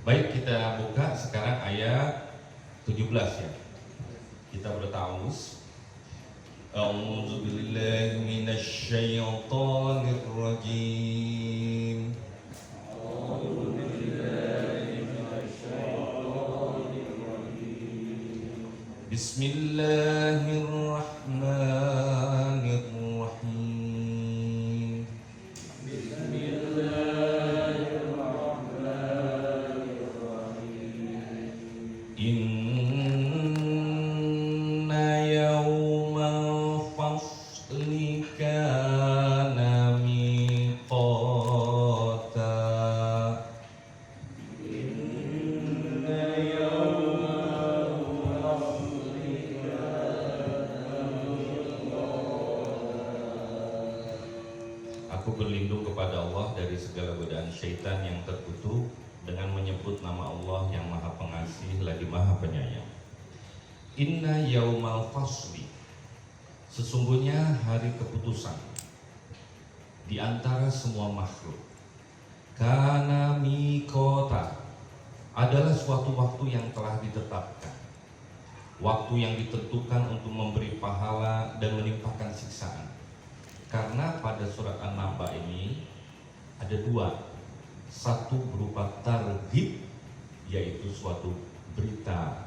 Baik, kita buka sekarang ayat 17 ya. Kita bertawus. A'udzu billahi minasy syaithanir rajim. Bismillahirrahmanirrahim. Inna yawmal fasli kana miqata. Aku berlindung kepada Allah dari segala godaan syaitan yang terkutuk dengan menyebut nama Allah yang Maha Pengasih lagi Maha Penyayang. Inna yaumal fasli, sesungguhnya hari keputusan di antara semua makhluk. Kana miqata, adalah suatu waktu yang telah ditetapkan, waktu yang ditentukan untuk memberi pahala dan menimpakan siksaan. Karena pada surat An-Naba ini ada dua, satu berupa targhib, yaitu suatu berita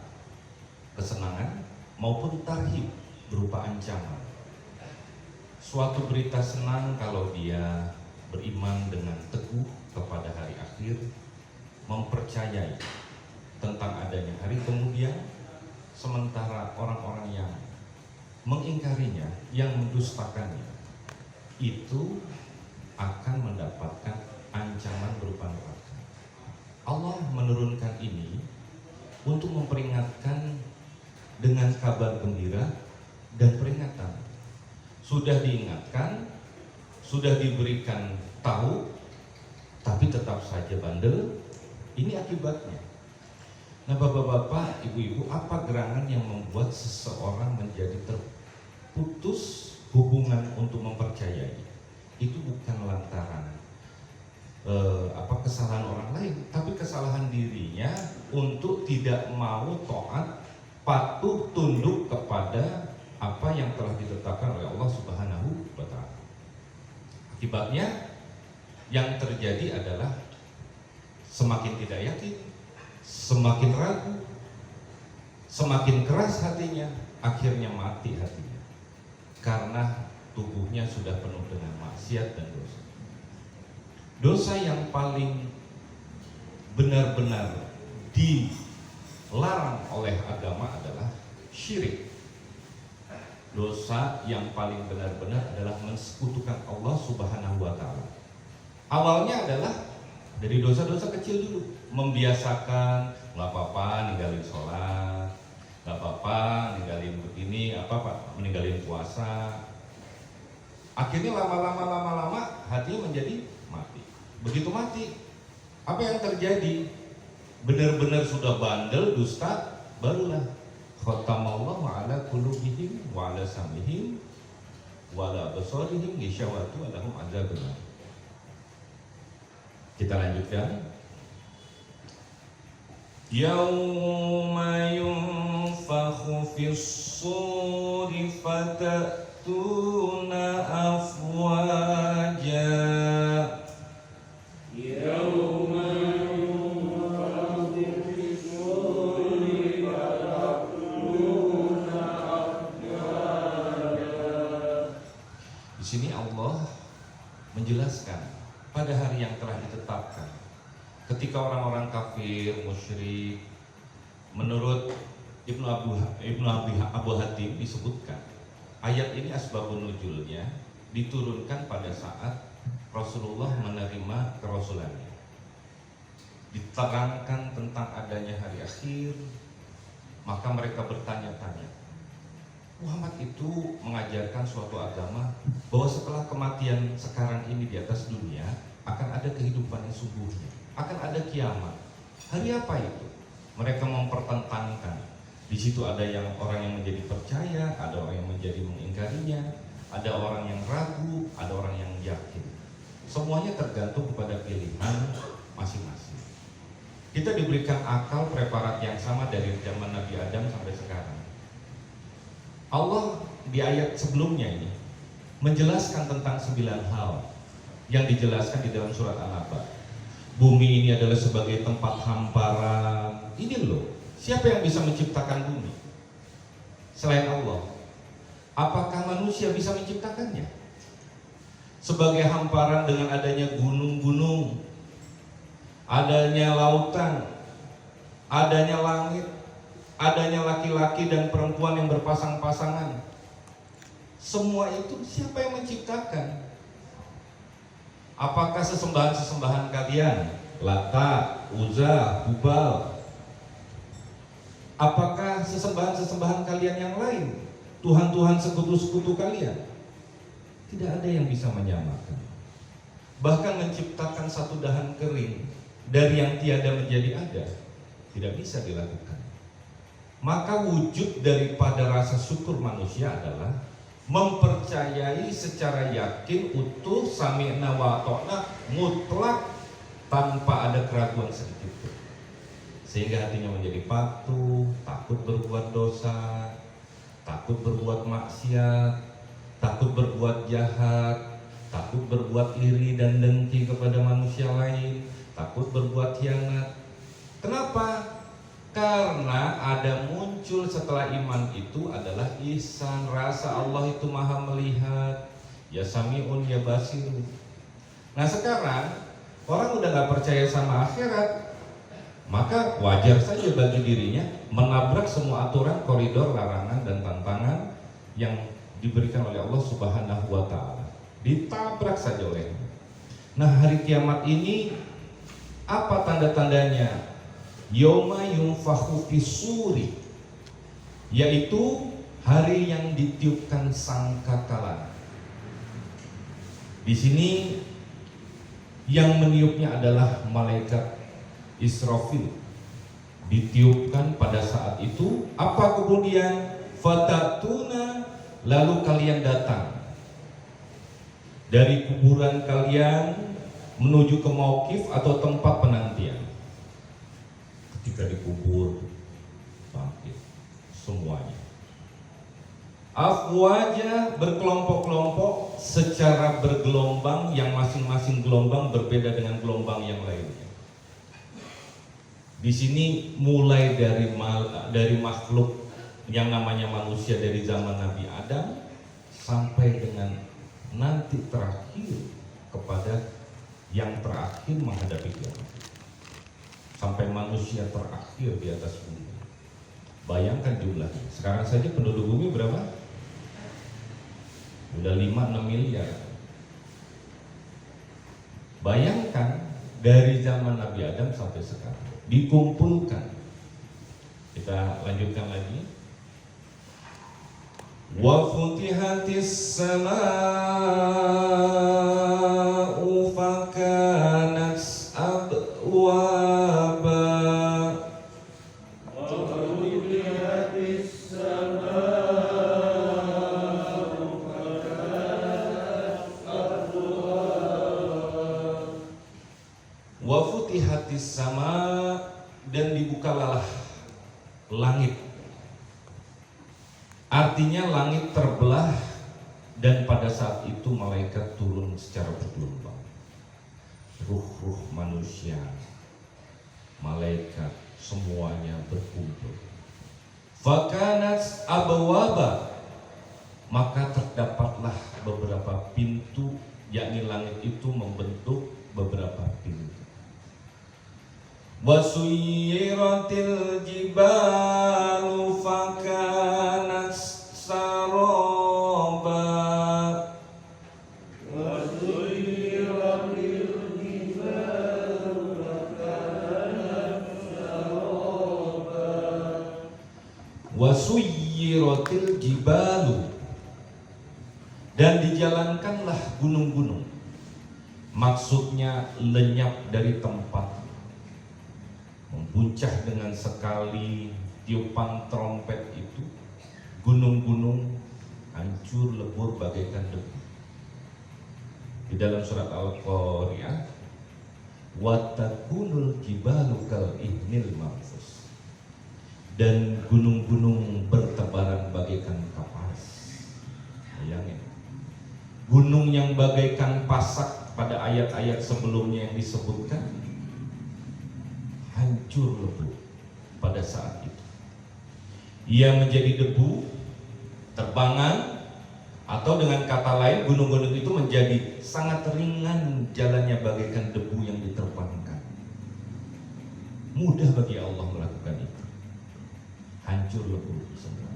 kesenangan, maupun tarhib berupa ancaman. Suatu berita senang kalau dia beriman dengan teguh kepada hari akhir, mempercayai tentang adanya hari kemudian, sementara orang-orang yang mengingkarinya, yang mendustakannya, itu akan mendapatkan ancaman berupa neraka. Allah menurunkan ini untuk memperingatkan dengan kabar gembira dan peringatan. Sudah diingatkan, sudah diberikan tahu, tapi tetap saja bandel. Ini akibatnya. Nah, bapak-bapak, ibu-ibu, apa gerangan yang membuat seseorang menjadi terputus hubungan untuk mempercayai? Itu bukan lantaran kesalahan orang lain, tapi kesalahan dirinya untuk tidak mau taat, patuh, tunduk kepada apa yang telah ditetapkan oleh Allah Subhanahu wa Ta'ala. Akibatnya yang terjadi adalah semakin tidak yakin, semakin ragu, semakin keras hatinya, akhirnya mati hatinya, karena tubuhnya sudah penuh dengan maksiat dan dosa. Dosa yang paling benar-benar dilarang oleh agama adalah syirik. Dosa yang paling benar-benar adalah mensekutukan Allah Subhanahu wa Ta'ala. Awalnya adalah dari dosa-dosa kecil dulu, membiasakan nggak apa-apa ninggalin sholat, nggak apa-apa ninggalin begini, meninggalin puasa. Akhirnya lama-lama hatinya menjadi mati. Begitu mati, apa yang terjadi? Benar-benar sudah bandel, dusta, barulah khatamallahu ala qulubihim wa ala sam'ihim wa ala absarihim ghishawatu lahum adzabun. Kita lanjutkan. Yauma yunfakhu fis-suri fatatuna afwaja. Yauma yunfakhu fis-suri fatatuna afwaja. Di sini Allah menjelaskan pada hari yang telah ditetapkan, ketika orang-orang kafir, musyrik, menurut Ibnu Abu Hatim disebutkan, ayat ini asbabun nuzulnya diturunkan pada saat Rasulullah menerima kerasulannya. Diterangkan tentang adanya hari akhir, maka mereka bertanya-tanya. Muhammad itu mengajarkan suatu agama bahwa setelah kematian sekarang ini di atas dunia akan ada kehidupan yang sungguhnya, akan ada kiamat. Hari apa itu? Mereka mempertentangkan. Di situ ada orang yang menjadi percaya, ada orang yang menjadi mengingkarinya, ada orang yang ragu, ada orang yang yakin. Semuanya tergantung kepada pilihan masing-masing. Kita diberikan akal preparat yang sama dari zaman Nabi Adam sampai sekarang. Allah di ayat sebelumnya ini menjelaskan tentang 9 hal yang dijelaskan di dalam surat An-Naba. Bumi ini adalah sebagai tempat hamparan. Ini loh, siapa yang bisa menciptakan bumi selain Allah? Apakah manusia bisa menciptakannya? Sebagai hamparan dengan adanya gunung-gunung, adanya lautan, adanya langit, adanya laki-laki dan perempuan yang berpasang-pasangan. Semua itu siapa yang menciptakan? Apakah sesembahan-sesembahan kalian, Lata, Uzza, Hubal? Apakah sesembahan-sesembahan kalian yang lain, Tuhan-Tuhan sekutu-sekutu kalian? Tidak ada yang bisa menyamakan. Bahkan menciptakan satu dahan kering dari yang tiada menjadi ada, tidak bisa dilakukan. Maka wujud daripada rasa syukur manusia adalah mempercayai secara yakin, utuh, sami'na wa ta'na, mutlak, tanpa ada keraguan sedikit pun. Sehingga hatinya menjadi patuh, takut berbuat dosa, takut berbuat maksiat, takut berbuat jahat, takut berbuat iri dan dengki kepada manusia lain, takut berbuat khianat. Kenapa? Karena ada muncul setelah iman itu adalah ihsan, rasa Allah itu maha melihat, ya sami'un ya basirun. Nah sekarang orang udah gak percaya sama akhirat, maka wajar saja bagi dirinya menabrak semua aturan, koridor, larangan dan tantangan yang diberikan oleh Allah Subhanahu wa ta'ala. Ditabrak saja olehnya. Nah hari kiamat ini apa tanda-tandanya? Yauma yunfakhu fis-suri, yaitu hari yang ditiupkan sangkakala. Di sini yang meniupnya adalah malaikat Israfil. Ditiupkan pada saat itu, apa kemudian? Fatatuna, lalu kalian datang dari kuburan kalian menuju ke mauqif atau tempat penantian. Ketika dikubur, bangkit semuanya. Afwaja, berkelompok-kelompok secara bergelombang, yang masing-masing gelombang berbeda dengan gelombang yang lainnya. Di sini mulai dari makhluk yang namanya manusia dari zaman Nabi Adam sampai dengan nanti terakhir kepada yang terakhir menghadapi kiamat. Sampai manusia terakhir di atas bumi. Bayangkan jumlahnya. Sekarang saja penduduk bumi berapa? Udah 5-6 miliar. Bayangkan dari zaman Nabi Adam sampai sekarang dikumpulkan. Kita lanjutkan lagi. Wa futihatis samaa'u fakanat abwaba. Wa futihatis samaa'u fakanat abwaba. Wa futihatis sama', dan dibukalah langit. Artinya langit terbelah, dan pada saat itu malaikat turun secara bergelombang. Ruh-ruh manusia, malaikat, semuanya berkumpul. Fakanat abwaba, maka terdapatlah beberapa pintu, yakni langit itu membentuk beberapa pintu. Wasuyiratil jibalu fakanat saroba. Wasuyiratil jibalu fakanat saroba. Wasuyiratil jibalu, dan dijalankanlah gunung-gunung. Maksudnya lenyap dari tempat, membuncah dengan sekali tiupan trompet itu, gunung-gunung hancur lebur bagaikan debu. Di dalam surat Al-Qari'ah, wa takunul jibalu kal ihnil manfus, dan gunung-gunung bertebaran bagaikan kapas. Bayangin, gunung yang bagaikan pasak pada ayat-ayat sebelumnya yang disebutkan hancur lebur pada saat itu. Ia menjadi debu, terbangan, atau dengan kata lain gunung-gunung itu menjadi sangat ringan jalannya bagaikan debu yang diterbangkan. Mudah bagi Allah melakukan itu. Hancur lebur semua.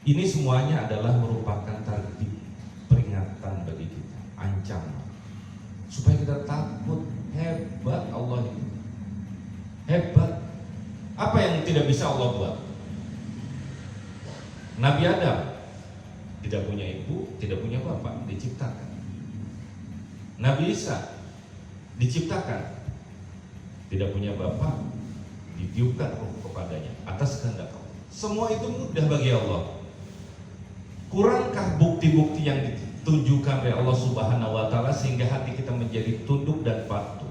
Ini semuanya adalah merupakan tarbit, peringatan bagi kita, ancaman, supaya kita takut. Hebat Allah itu, hebat. Apa yang tidak bisa Allah buat? Nabi Adam tidak punya ibu, tidak punya bapak, diciptakan. Nabi Isa diciptakan, tidak punya bapak, ditiupkan roh kepadanya atas kehendak Allah. Semua itu mudah bagi Allah. Kurangkah bukti-bukti yang ditunjukkan oleh Allah Subhanahu wa Ta'ala sehingga hati kita menjadi tunduk dan patuh?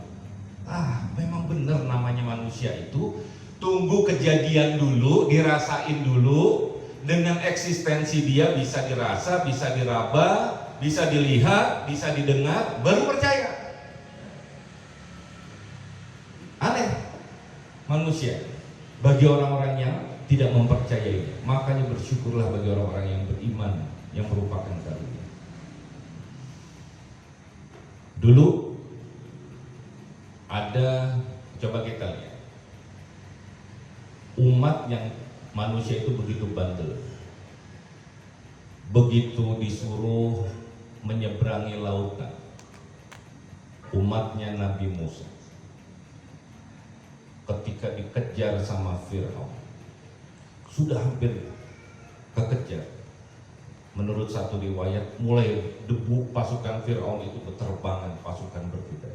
Memang benar namanya manusia itu tunggu kejadian dulu, dirasain dulu. Dengan eksistensi dia bisa dirasa, bisa diraba, bisa dilihat, bisa didengar, baru percaya. Aneh manusia bagi orang-orang yang tidak mempercayainya. Makanya bersyukurlah bagi orang-orang yang beriman, yang merupakan karunia. Dulu ada, coba kita lihat, umat yang manusia itu begitu bandel, begitu disuruh menyeberangi lautan, umatnya Nabi Musa ketika dikejar sama Fir'aun, sudah hampir kekejar. Menurut satu riwayat, mulai debu pasukan Fir'aun itu berterbangan, pasukan berbeda,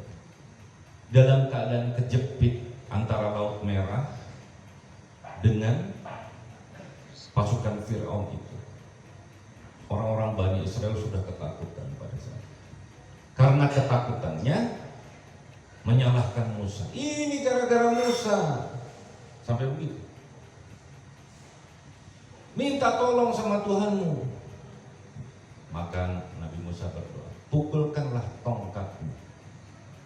dalam keadaan kejepit antara Laut Merah dengan pasukan Fir'aun itu. Orang-orang Bani Israel sudah ketakutan pada saat itu. Karena ketakutannya menyalahkan Musa. Ini gara-gara Musa. Sampai begitu. Minta tolong sama Tuhanmu. Maka Nabi Musa berdoa, pukulkanlah tongkatmu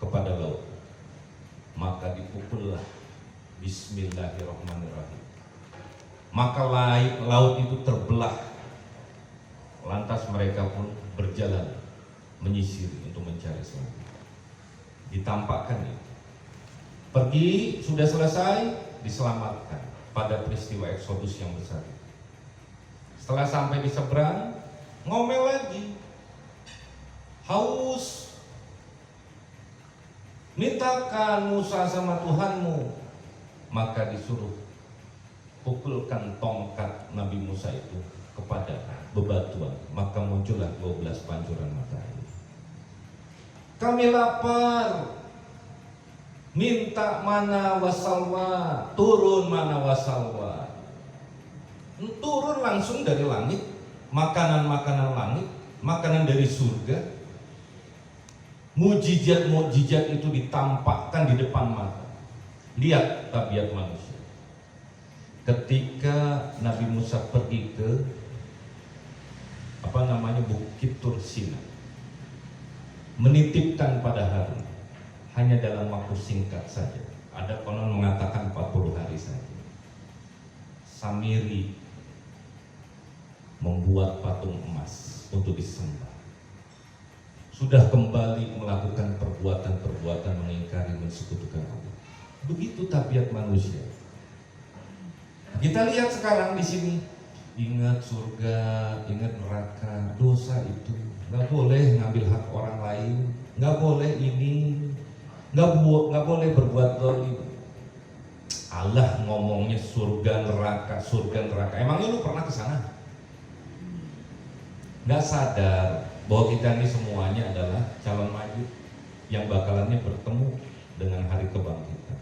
kepada laut. Maka dipukullah. Bismillahirrahmanirrahim. Maka laut itu terbelah. Lantas mereka pun berjalan menyisir untuk mencari selamat. Ditampakkan itu. Pergi sudah selesai, diselamatkan pada peristiwa Eksodus yang besar. Setelah sampai di seberang, ngomel lagi, haus, mintakan Musa sama Tuhanmu. Maka disuruh pukulkan tongkat Nabi Musa itu kepada bebatuan, maka muncullah 12 pancuran matahari. Kami lapar, minta mana wasalwa, turun mana wasalwa. Turun langsung dari langit, makanan-makanan langit, makanan dari surga. Mujizat-mujizat itu ditampakkan di depan mata. Lihat tabiat manusia. Ketika Nabi Musa pergi ke Bukit Tursina, menitipkan pada Harun, hanya dalam waktu singkat saja. Ada konon mengatakan 40 hari saja. Samiri membuat patung emas untuk disembah. Sudah kembali melakukan perbuatan-perbuatan mengingkari, mensekutukan Allah. Begitu tabiat manusia. Kita lihat sekarang di sini, ingat surga, ingat neraka, dosa itu nggak boleh ngambil hak orang lain, nggak boleh ini, nggak boleh berbuat zalim. Allah ngomongnya surga neraka, surga neraka. Emangnya lu pernah ke sana? Nggak sadar bahwa kita ini semuanya adalah calon maju yang bakalannya bertemu dengan hari kebangkitan.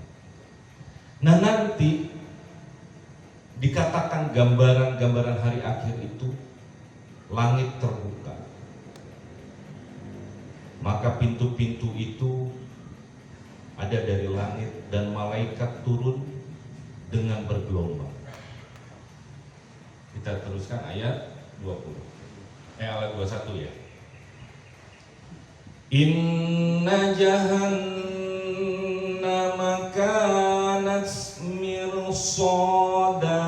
Nah, nanti dikatakan gambaran-gambaran hari akhir itu, langit terbuka, maka pintu-pintu itu ada dari langit dan malaikat turun dengan bergelombang. Kita teruskan ayat 20. Ayat 21 ya. Inna jahannama kanat mirsada.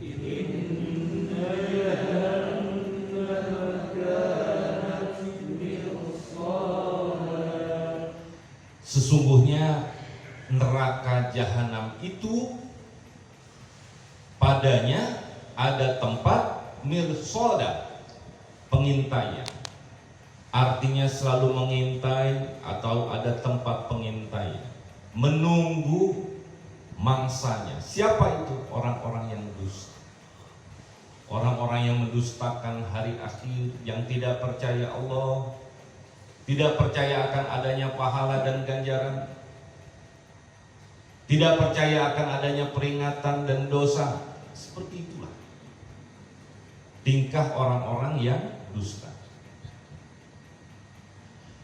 Inna jahannama kanat mirsada. Sesungguhnya neraka jahanam itu padanya ada tempat mirsada, pengintaian. Artinya selalu mengintai atau ada tempat pengintaian, menunggu mangsanya. Siapa itu? Orang-orang yang dusta, orang-orang yang mendustakan hari akhir, yang tidak percaya Allah, tidak percaya akan adanya pahala dan ganjaran, tidak percaya akan adanya peringatan dan dosa. Seperti itulah tingkah orang-orang yang dusta.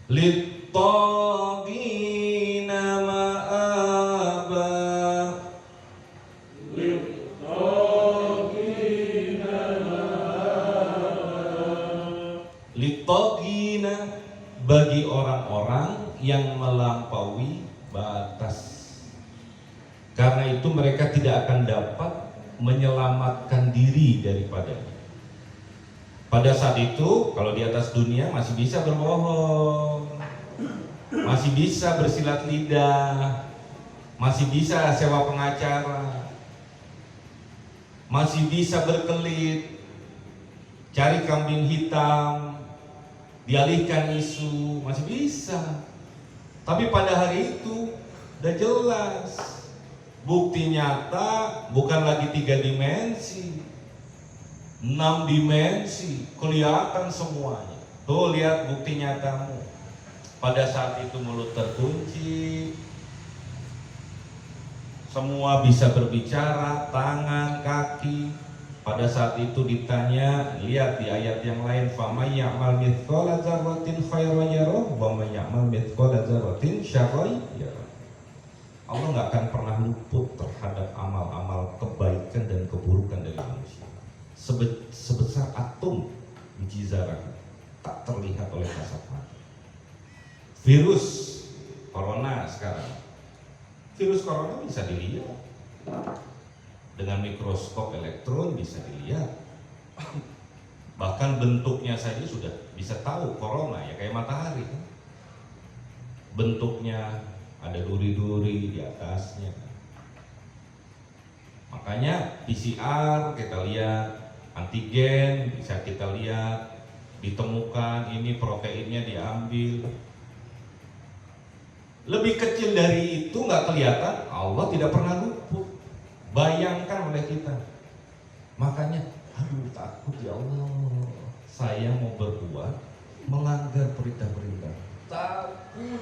Littagina ma'aba. Littagina ma'aba. Littagina, bagi orang-orang yang melampaui batas. Karena itu mereka tidak akan dapat menyelamatkan diri daripadanya. Pada saat itu, kalau di atas dunia masih bisa berbohong, masih bisa bersilat lidah, masih bisa sewa pengacara, masih bisa berkelit, cari kambing hitam, dialihkan isu, masih bisa. Tapi pada hari itu udah jelas, bukti nyata bukan lagi 3 dimensi, 6 dimensi, kelihatan semuanya. Tuh lihat bukti nyatamu. Pada saat itu mulut terkunci, semua bisa berbicara, tangan, kaki. Pada saat itu ditanya, lihat di ayat yang lain, faman ya'mal mithqala dzarratin khairan yarah wa man ya'mal mithqala dzarratin syarran yarah. Allah nggak akan pernah luput terhadap amal-amal kebaikan dan keburukan dari manusia. Sebesar atom biji zarah tak terlihat oleh kasat mata. Virus corona sekarang, virus corona bisa dilihat dengan mikroskop elektron, bisa dilihat. Bahkan bentuknya saja sudah bisa tahu corona, ya kayak matahari. Bentuknya ada duri-duri di atasnya. Makanya PCR kita lihat, antigen bisa kita lihat, ditemukan ini proteinnya diambil. Lebih kecil dari itu nggak kelihatan, Allah tidak pernah luput. Bayangkan oleh kita. Makanya, aduh takut ya Allah, saya mau berbuat melanggar perintah-perintah. Takut.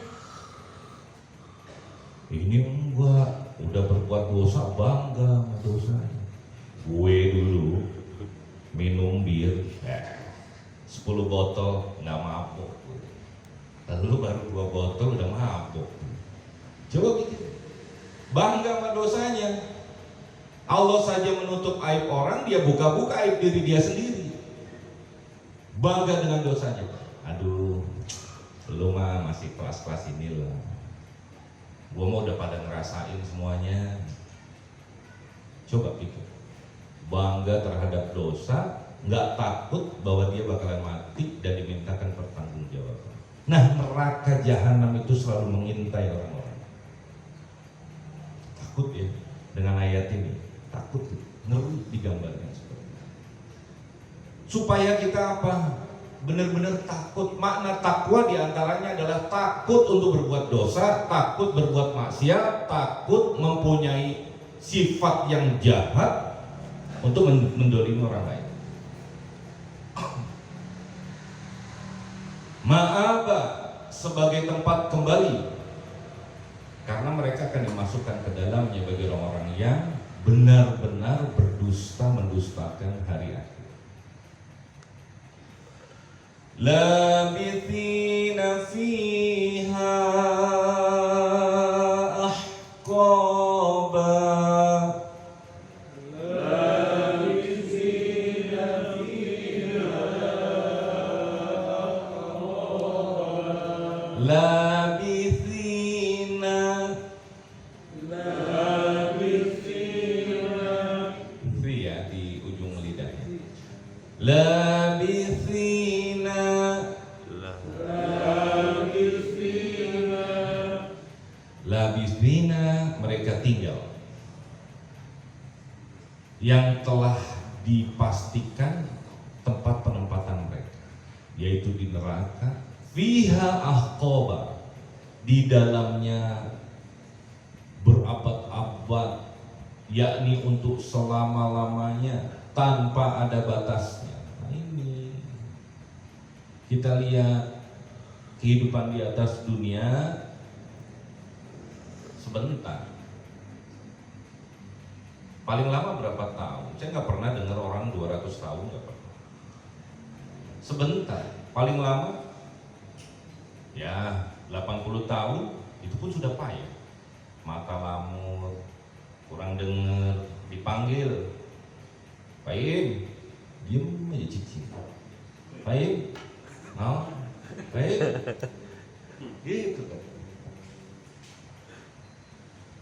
Ini enggak, udah berbuat dosa bangga sama dosanya. Gue dulu minum bir 10 botol nggak mabuk, lalu baru 2 botol udah mabuk. Coba gitu, bangga sama dosanya. Allah saja menutup aib orang, dia buka-buka aib diri dia sendiri. Bangga dengan dosanya. Aduh, lu mah masih kelas-kelas ini lah. Gua mau udah pada ngerasain semuanya. Coba pikir, bangga terhadap dosa, nggak takut bahwa dia bakalan mati dan dimintakan pertanggungjawaban. Nah, neraka jahanam itu selalu mengintai orang-orang. Takut ya dengan ayat ini, takut, ngeri digambarkan seperti itu. Supaya kita apa? Benar-benar takut. Makna takwa diantaranya adalah takut untuk berbuat dosa, takut berbuat maksiat, takut mempunyai sifat yang jahat untuk mendolimi orang lain. Ma'aba, sebagai tempat kembali, karena mereka akan dimasukkan ke dalamnya bagi orang-orang yang benar-benar berdusta, mendustakan hari akhir. Labithina fiha labithina labithina, mereka tinggal, yang telah dipastikan tempat penempatan mereka, yaitu di neraka, fiha ahqaba, di dalamnya berabad-abad, yakni untuk selama-lamanya tanpa ada batasnya. Nah, ini kita lihat kehidupan di atas dunia sebentar. Paling lama berapa tahun? Saya nggak pernah dengar orang 200 tahun, nggak pernah. Sebentar. Paling lama ya 80 tahun, itu pun sudah payah. Mata lamur, kurang dengar, dipanggil, Pak Im, diem aja cicing. Pak Im, mau? Pak Im, gitu kan.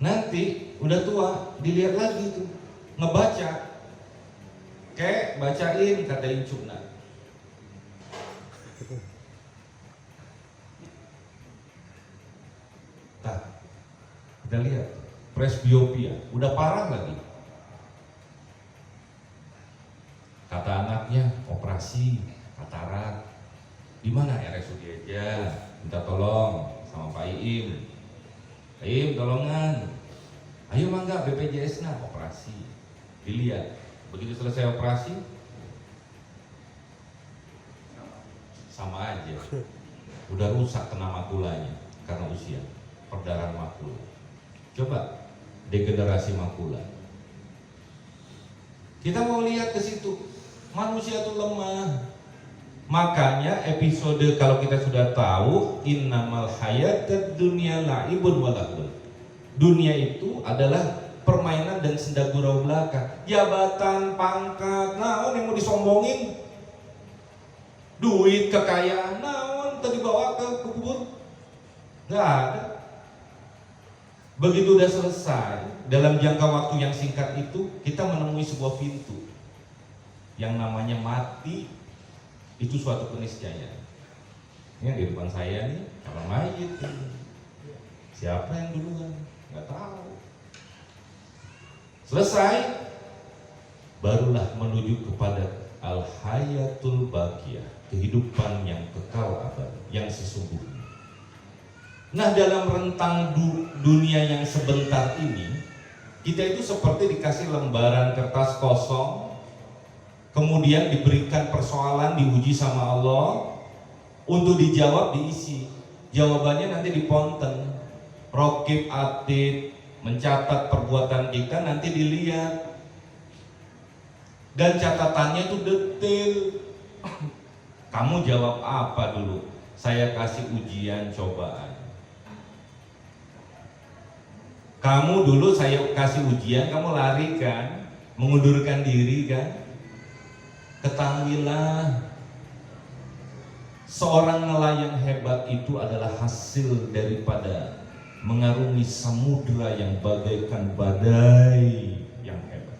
Nanti udah tua, dilihat lagi tuh, ngebaca, kayak bacain kata Incuna. Nah, kita lihat presbiopia, udah parah lagi. Kata anaknya operasi katarak, di mana RSUD aja, minta tolong sama Pak Iim. Pak Iim tolongan, ayo mangga BPJS nah operasi. Dilihat, begitu selesai operasi sama aja, udah rusak kena makulanya karena usia, perdarahan makula. Coba degenerasi makula. Kita mau lihat ke situ, manusia itu lemah. Makanya episode kalau kita sudah tahu innamal hayatad dunya la'ibun wa lahun. Dunia itu adalah permainan dan senda gurau belaka. Jabatan, pangkat, naon yang mau disombongin? Duit, kekayaan, naon tadi bawa ke kubur? Nggak ada. Begitu udah selesai, dalam jangka waktu yang singkat itu kita menemui sebuah pintu yang namanya mati. Itu suatu keniscayaan. Ini yang di depan saya nih, kalau mayit, siapa yang duluan? Nggak tahu. Selesai, barulah menuju kepada al-hayatul baqiyah, kehidupan yang kekal abadi, yang sesungguhnya. Nah, dalam rentang dunia yang sebentar ini, kita itu seperti dikasih lembaran kertas kosong, kemudian diberikan persoalan, diuji sama Allah, untuk dijawab diisi. Jawabannya nanti diponten, rokib atid, mencatat perbuatan kita, nanti dilihat. Dan catatannya itu detail. Kamu jawab apa dulu? Saya kasih ujian cobaan. Kamu dulu saya kasih ujian, kamu lari kan, mengundurkan diri kan? Ketahuilah, seorang nelayan hebat itu adalah hasil daripada mengarungi samudra yang bagaikan badai yang hebat.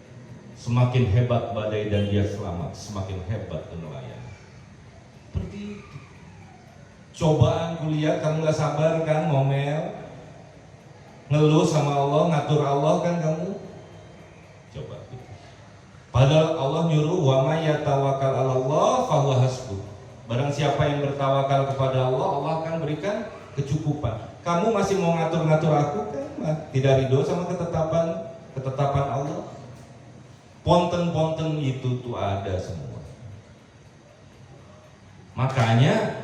Semakin hebat badai dan dia selamat, semakin hebat nelayan. Seperti itu. Cobaan kuliah, kamu gak sabar kan, ngomel, ngeluh sama Allah, ngatur Allah kan kamu. Coba. Padahal Allah nyuruh wa may yatawakkal 'alallah fahuwa hasbuh. Barang siapa yang bertawakal kepada Allah, Allah akan berikan kecukupan. Kamu masih mau ngatur-ngatur aku kan? Tidak ridho sama ketetapan Allah. Ponten-ponten itu tuh ada semua. Makanya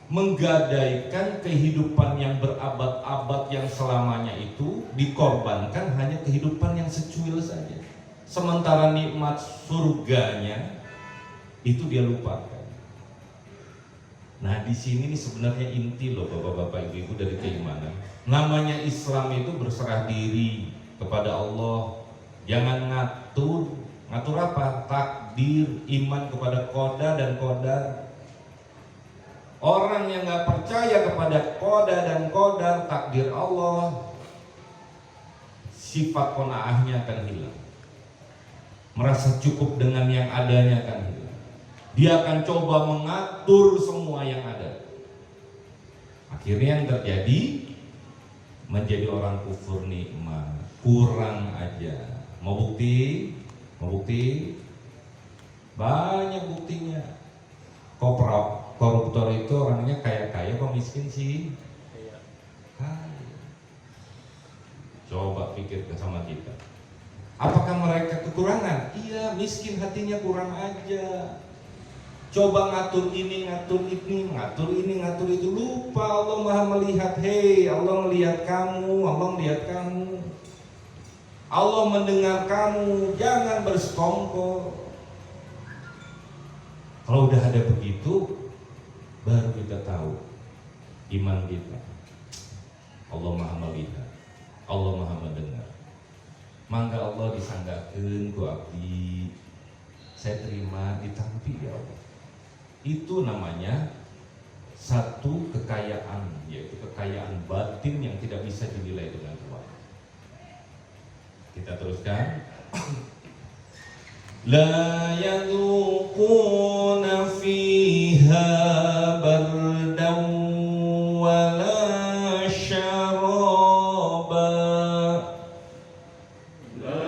menggadaikan kehidupan yang berabad-abad yang selamanya itu dikorbankan hanya kehidupan yang secuil saja. Sementara nikmat surganya itu dia lupakan. Nah, di sini nih sebenarnya inti loh Bapak-bapak Ibu-ibu dari keimanan. Namanya Islam itu berserah diri kepada Allah. Jangan ngatur apa? Takdir, iman kepada qada dan qadar. Orang yang nggak percaya kepada qada dan qadar, takdir Allah, sifat qanaahnya akan hilang. merasa cukup dengan yang adanya kan. Dia akan coba mengatur semua yang ada. Akhirnya yang terjadi menjadi orang kufur nikmat, kurang aja. Mau bukti? Mau bukti? Banyak buktinya. Koruptor itu orangnya kaya-kaya apa miskin sih? Kaya. Coba pikir sama kita. Apakah mereka kekurangan? Iya, miskin hatinya kurang aja. Coba ngatur ini, ngatur ini, ngatur ini, ngatur itu. Lupa Allah Maha melihat. Hei, Allah melihat kamu, Allah melihat kamu. Allah mendengar kamu, jangan bersekongkol. Kalau udah ada begitu, baru kita tahu iman kita. Allah Maha melihat, Allah Maha mendengar. Mangga Allah disanggakeun ku abdi, saya terima ditampi ya Allah. Itu namanya satu kekayaan, yaitu kekayaan batin yang tidak bisa dinilai dengan uang. Kita teruskan. La yadhuquna fiha bardan wala syaraba. La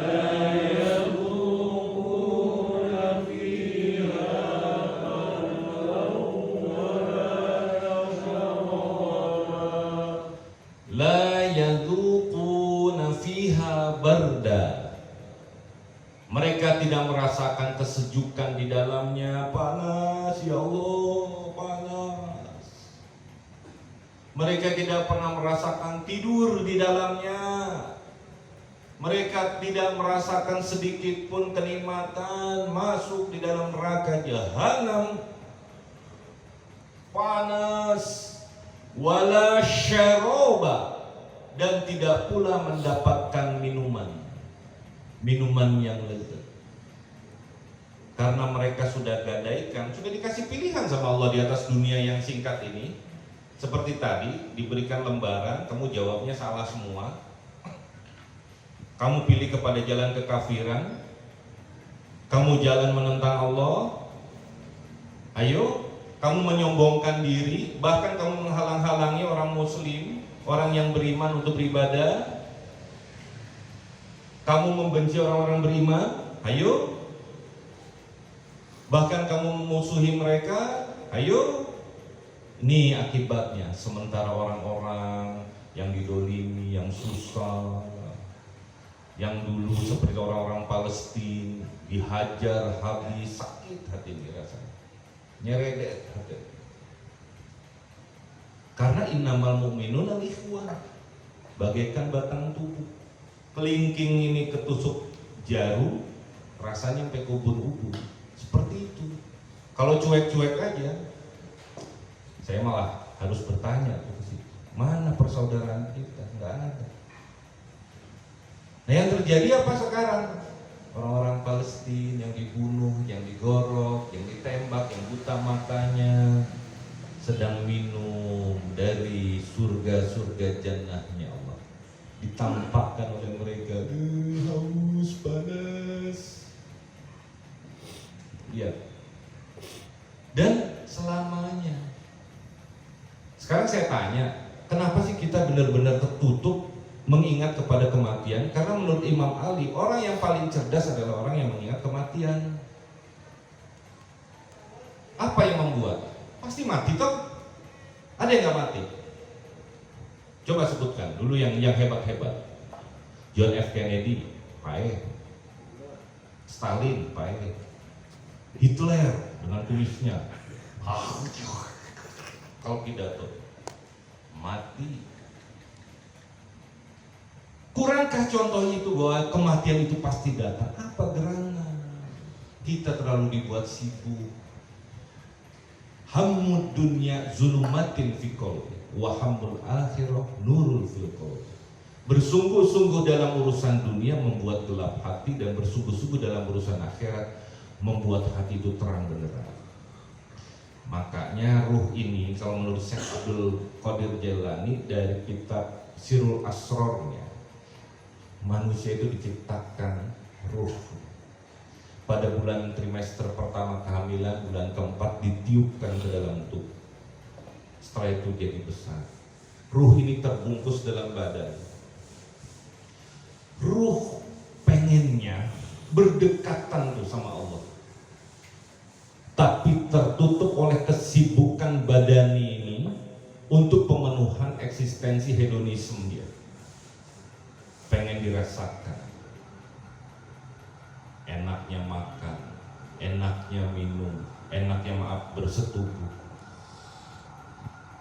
yadhuquna fiha bardan wala syaraba. La yadhuquna fiha bardan. Mereka tidak merasakan kesejukan di dalamnya. Panas ya Allah, panas. Mereka tidak pernah merasakan tidur di dalamnya. Mereka tidak merasakan sedikit pun kenikmatan masuk di dalam neraka jahanam. Panas. Wala syaraba, dan tidak pula mendapatkan minuman yang lezat. Karena mereka sudah gadaikan, sudah dikasih pilihan sama Allah di atas dunia yang singkat ini. Seperti tadi diberikan lembaran, kamu jawabnya salah semua. Kamu pilih kepada jalan kekafiran, kamu jalan menentang Allah. Ayo, kamu menyombongkan diri, bahkan kamu menghalang-halangi orang muslim, orang yang beriman untuk beribadah. Kamu membenci orang-orang beriman, ayo. Bahkan kamu memusuhi mereka, ayo. Ini akibatnya. Sementara orang-orang yang didolimi, yang susah, yang dulu seperti orang-orang Palestina dihajar habis, sakit hati ini rasanya, nyeredet hati. Karena innamal mu'minuna ikhwah, bagaikan batang tubuh. Kelingking ini ketusuk jarum, rasanya sampai ke ubun-ubun. Seperti itu. Kalau cuek-cuek aja, saya malah harus bertanya ke situ, mana persaudaraan kita? Nggak ada. Nah yang terjadi apa sekarang? Orang-orang Palestina yang dibunuh, yang digorok, yang ditembak, yang buta matanya, sedang minum dari surga-surga jannahnya Allah. Ditampakkan oleh mereka, haus, panas. Ya. Dan selamanya. Sekarang saya tanya, kenapa sih kita benar-benar tertutup mengingat kepada kematian? Karena menurut Imam Ali, orang yang paling cerdas adalah orang yang mengingat kematian. Apa yang membuat? Pasti mati toh? Ada yang nggak mati? Coba sebutkan dulu yang hebat-hebat. John F. Kennedy, pae. Stalin, pae. Hitler dengan kumisnya, kalau pidato mati. Kurangkah contoh itu bahwa kematian itu pasti datang? Apa gerangan? Kita terlalu dibuat sibuk. Hammud dunya zulumatin fi qalbi wa hammul akhirah nurul fil qalbi. Bersungguh-sungguh dalam urusan dunia membuat gelap hati, dan bersungguh-sungguh dalam urusan akhirat membuat hati itu terang benderang. Makanya ruh ini, kalau menurut Syekh Abdul Qadir Jailani dari kitab Sirul Asrornya, manusia itu diciptakan ruh. pada bulan trimester pertama kehamilan, bulan keempat ditiupkan ke dalam tubuh. Setelah itu jadi besar. Ruh ini terbungkus dalam badan. Ruh pengennya berdekatan tuh sama Allah, tapi tertutup oleh kesibukan badani ini untuk pemenuhan eksistensi hedonisme dia. Pengen dirasakan, enaknya makan, enaknya minum, enaknya bersetubuh.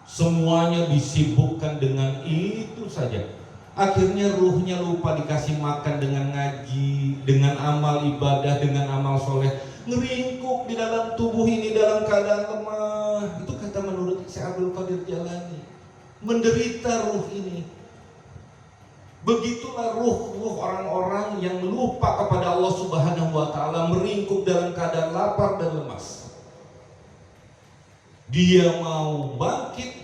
Semuanya disibukkan dengan itu saja. Akhirnya ruhnya lupa dikasih makan dengan ngaji, dengan amal ibadah, dengan amal soleh. Ngeringkuk di dalam tubuh ini dalam keadaan lemah. Itu kata menurut Syekh Abdul Qadir Jalani. Menderita ruh ini. Begitulah ruh orang-orang yang lupa kepada Allah Subhanahu wa Ta'ala, meringkuk dalam keadaan lapar dan lemas. Dia mau bangkit,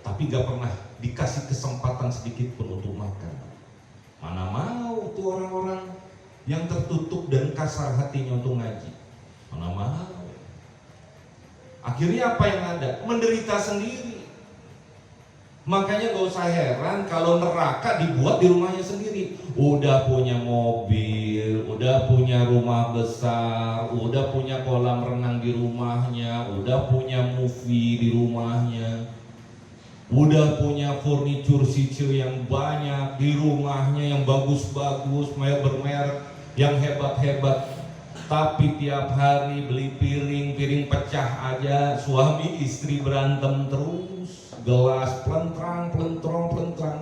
tapi gak pernah dikasih kesempatan sedikit pun untuk makan. Mana mau tuh orang-orang yang tertutup dan kasar hatinya untuk ngaji. Mana mau. Akhirnya apa yang ada? Menderita sendiri. Makanya gak usah heran kalau neraka dibuat di rumahnya sendiri. Udah punya mobil, udah punya rumah besar, udah punya kolam renang di rumahnya, udah punya movie di rumahnya, udah punya furniture sicil yang banyak di rumahnya, yang bagus-bagus, bermerek, yang hebat-hebat. Tapi tiap hari beli piring pecah aja, suami istri berantem terus, gelas pelentrang,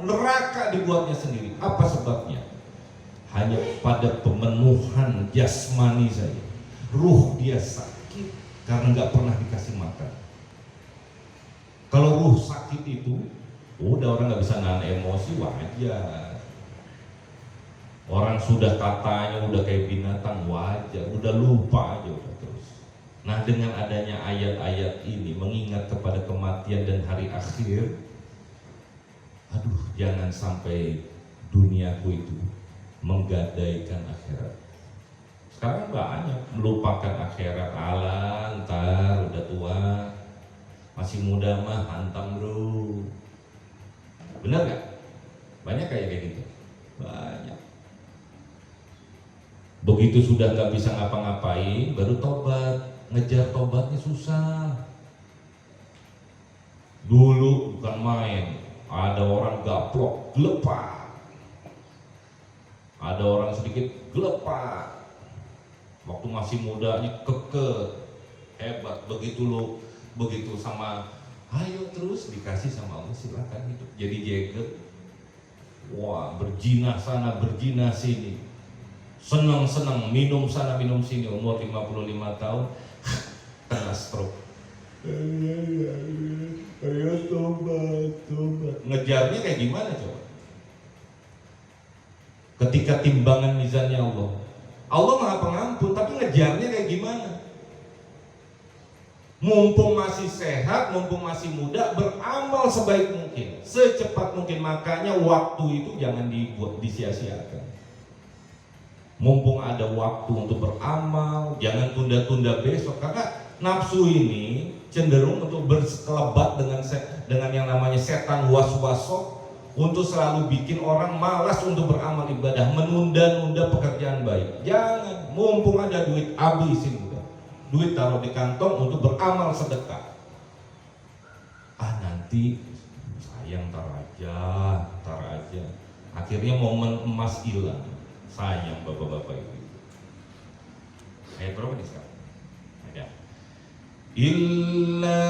neraka dibuatnya sendiri. Apa sebabnya? Hanya pada pemenuhan jasmani saja. Ruh dia sakit karena nggak pernah dikasih makan. Kalau ruh sakit itu, udah orang nggak bisa nahan emosi, wajar. Orang sudah katanya udah kayak binatang, wajar. Udah lupa aja udah terus. Nah, dengan adanya ayat-ayat ini mengingat kepada kematian dan hari akhir, aduh, jangan sampai duniaku itu menggadaikan akhirat. Sekarang banyak melupakan akhirat, ala ntar udah tua, masih muda mah hantam bro. Benar gak? Banyak kayak gitu. Banyak. Begitu sudah gak bisa ngapa-ngapain, baru tobat. Ngejar tobatnya susah. Dulu bukan main, ada orang gaplok, gelepak. Ada orang sedikit gelepak. Waktu masih mudanya keke, hebat. Begitu sama, ayo terus dikasih sama Allah, silakan hidup. Jadi jeget, wah berjinah sana, berjinah sini, senang-senang, minum sana, minum sini. Umur 55 tahun, kena stroke. Ayo tobat. Ngejarnya kayak gimana coba? Ketika timbangan mizannya Allah Maha Pengampun, tapi ngejarnya kayak gimana? Mumpung masih sehat, mumpung masih muda, beramal sebaik mungkin, secepat mungkin. Makanya waktu itu jangan dibuat disia-siakan. Mumpung ada waktu untuk beramal, jangan tunda-tunda besok, karena nafsu ini cenderung untuk berkelebat dengan yang namanya setan waswasok, untuk selalu bikin orang malas untuk beramal ibadah, menunda-nunda pekerjaan baik. Jangan, mumpung ada duit, habisin udah. Duit taruh di kantong untuk beramal sedekah. Nanti sayang, tar aja. Akhirnya momen emas hilang. Sayang bapak-bapak itu. Ayat berapa nih sekarang? Ada. Illa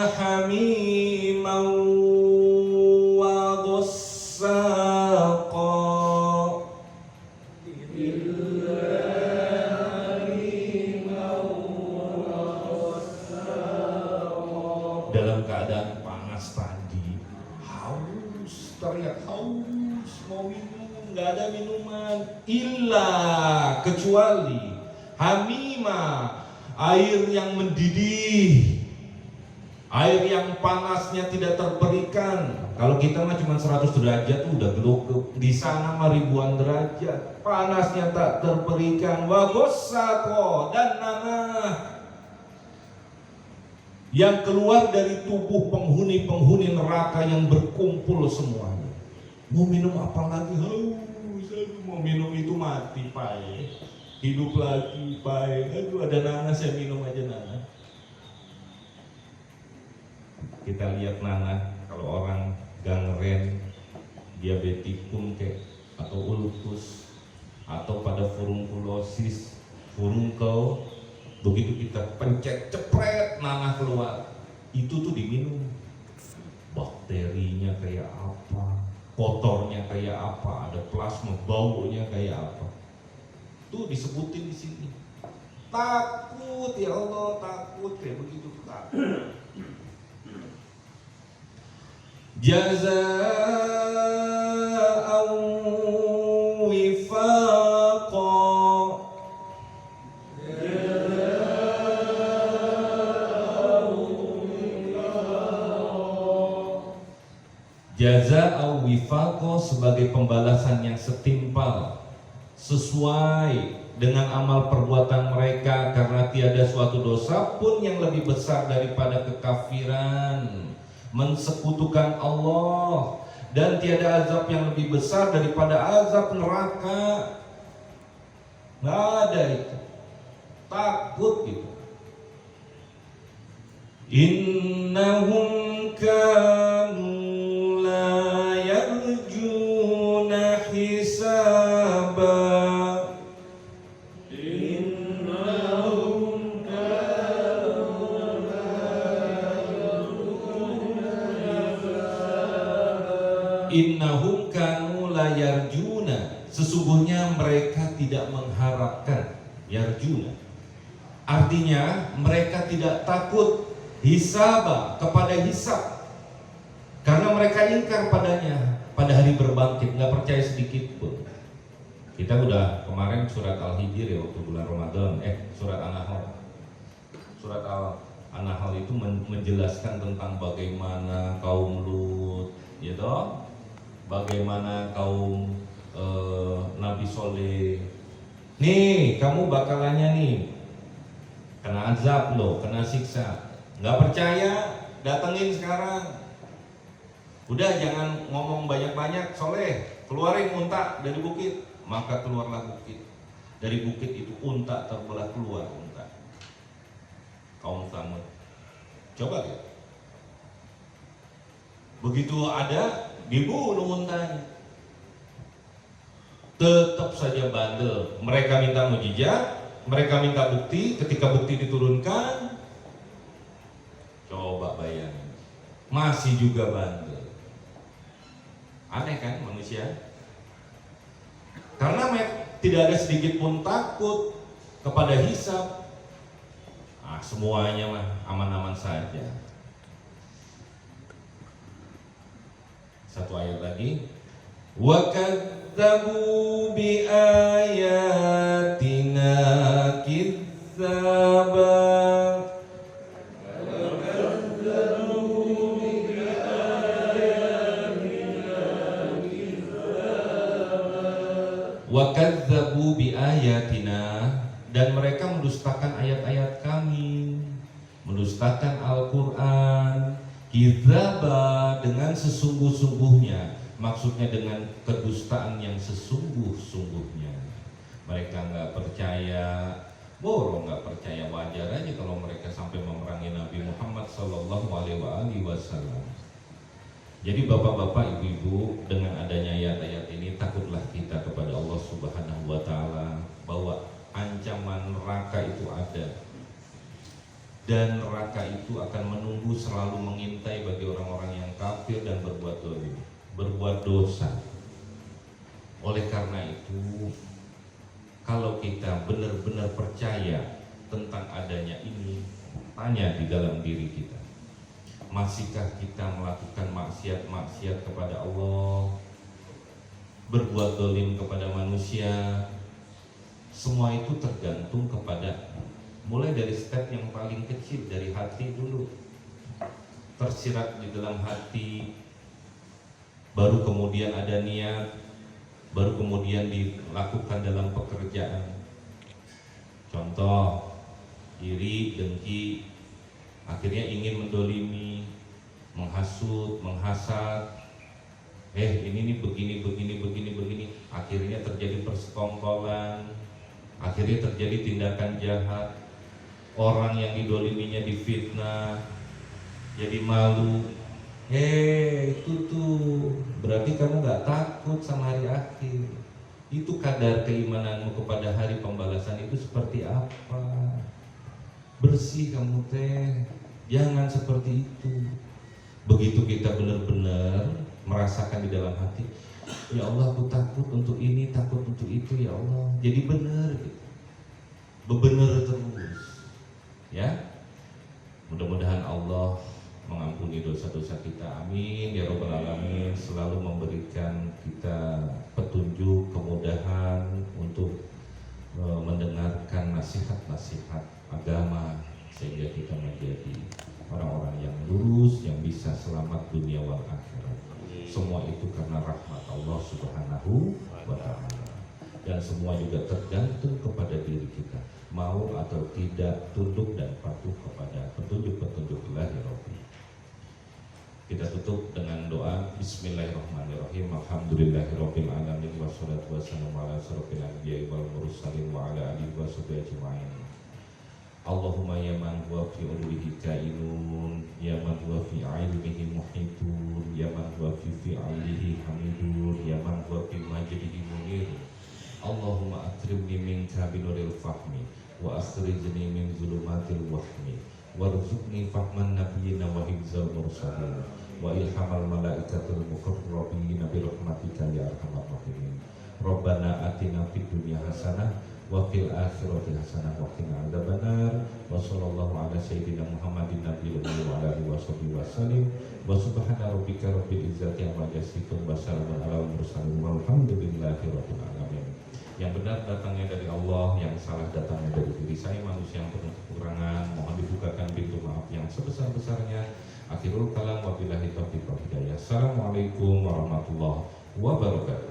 hamimau wa ghassaqa. Dalam keadaan panas tadi, haus, teriak haus, mau minum, nggak ada minuman. Illa, kecuali hamima, air yang mendidih. Air yang panasnya tidak terperikan. Kalau kita mah cuma 100 derajat tuh udah geluk. Di sana mah ribuan derajat. Panasnya tak terperikan. Wa ghassaqo, dan nanah yang keluar dari tubuh penghuni-penghuni neraka yang berkumpul semuanya. Mau minum apa lagi? Mau minum itu mati, pai. Hidup lagi, pai. Aduh, ada nanah, saya minum aja nanah. Kita lihat nanah, kalau orang gangren, diabetikum atau ulkus, atau pada furunkulosis, furunkel, begitu kita pencet cepret nanah keluar, itu tuh diminum. Bakterinya kayak apa, kotornya kayak apa, ada plasma, baunya kayak apa, tuh disebutin di sini. Takut ya Allah, takut kayak begitu, takut. Jazaa'an wifaqa, jazaa'an wifaqa, sebagai pembalasan yang setimpal sesuai dengan amal perbuatan mereka, karena tiada suatu dosa pun yang lebih besar daripada kekafiran, mensekutukan Allah, dan tiada azab yang lebih besar daripada azab neraka. Nggak ada itu. Takut gitu. Innahum kanu la yarjuna hisaba. Innahum kanu la yarjuna, sesungguhnya mereka tidak mengharapkan. Yarjuna artinya mereka tidak takut hisaba, kepada hisab, karena mereka ingkar padanya, pada hari berbangkit, nggak percaya sedikit pun. Kita udah kemarin surat Al-Hijr ya, waktu bulan Ramadan, surat An-Nahl. Surat An-Nahl itu menjelaskan tentang bagaimana kaum Lut, gitu, bagaimana kaum Nabi Soleh. Nih, kamu bakalannya nih kena azab loh, kena siksa. Nggak percaya, datengin sekarang. Udah jangan ngomong banyak-banyak, Soleh, keluarin unta dari bukit. Maka keluarlah bukit. Dari bukit itu unta terbelah keluar, unta. Kaum Tsamud. Coba lihat. Begitu ada, dibunuh untanya. Tetap saja bandel. Mereka minta mujizat, mereka minta bukti. Ketika bukti diturunkan, coba bayangin, masih juga bandel. Aneh kan manusia? Karena tidak ada sedikit pun takut kepada hisab. Semuanya mah aman-aman saja. Satu ayat lagi. Wa kadzabu bi ayatina kidzaba. Wa kadzabu bi ayatina, dan mereka mendustakan ayat-ayat kami, mendustakan Al-Qur'an. Kidzaba, dengan sesungguh-sungguhnya, maksudnya dengan kedustaan yang sesungguh-sungguhnya. Mereka nggak percaya, borong nggak percaya, wajar aja kalau mereka sampai memerangi Nabi Muhammad SAW. Jadi bapak-bapak, ibu-ibu, dengan adanya ayat-ayat ini, takutlah kita kepada Allah Subhanahu wa Ta'ala, bahwa ancaman neraka itu ada, dan neraka itu akan menunggu, selalu mengintai bagi orang-orang yang kafir dan berbuat dolim, berbuat dosa. Oleh karena itu, kalau kita benar-benar percaya tentang adanya ini, tanya di dalam diri kita, masihkah kita melakukan maksiat-maksiat kepada Allah, berbuat dolim kepada manusia? Semua itu tergantung kepada, mulai dari step yang paling kecil, dari hati dulu. tersirat di dalam hati, baru kemudian ada niat, baru kemudian dilakukan dalam pekerjaan. Contoh, iri, dengki, akhirnya ingin mendolimi, menghasut, menghasad. Ini nih begini, akhirnya terjadi persekongkolan, akhirnya terjadi tindakan jahat. Orang yang didoliminya difitnah, jadi malu. Itu tuh berarti kamu gak takut sama hari akhir. Itu kadar keimananmu kepada hari pembalasan itu seperti apa. Bersih kamu teh, jangan seperti itu. Begitu kita benar-benar merasakan di dalam hati, ya Allah aku takut untuk ini, takut untuk itu, ya Allah. Jadi benar gitu. Bebener terus. Ya. Mudah-mudahan Allah mengampuni dosa-dosa kita, amin ya robbal alamin. Selalu memberikan kita petunjuk, kemudahan untuk mendengarkan nasihat-nasihat agama, sehingga kita menjadi orang-orang yang lurus, yang bisa selamat dunia wal akhirat. Semua itu karena rahmat Allah Subhanahu wa ta'ala. Dan semua juga tergantung kepada diri kita, mau atau tidak tunduk dan patuh kepada petunjuk-petunjuk Ilahi Rabbi. Kita tutup dengan doa Bismillahirrahmanirrahim. Alhamdulillahirabbil alamin wassalatu wassalamu ala asyrofil anbiya'i wal mursalin wa ala alihi washabihi ajma'in. Allahumma ya man huwa fi uluhi kainun, ya man huwa fi ilmihi muhitun, ya man huwa fi fi'alihi hamidun, ya man huwa fi majdihi munir. Allahumma akrimni minka binuril fahmi wa akhrijni min zulumatil wahmi warzuqni fahman nabiyyina wa hifzal mursalin wa ilhamal malaikatil muqarrabin bi rahmatika ya arhamar rahimin. Rabbana atina fid dunya hasanah wa fil akhirati hasanah wa qina adzabannar. Wa sallallahu ala sayyidina Muhammadin nabiyil ummi wa alihi washabihi wasallim. Wa subhana rabbika rabbil izzati amma yasifun wa salamun alal mursalin walhamdulillahi rabbil alamin. Yang benar datangnya dari Allah, yang salah datangnya dari diri saya manusia yang penuh kekurangan. Mohon dibukakan pintu maaf yang sebesar-besarnya. Akhirul kalam wabillahi taufiq wal hidayah. Assalamualaikum warahmatullahi wabarakatuh.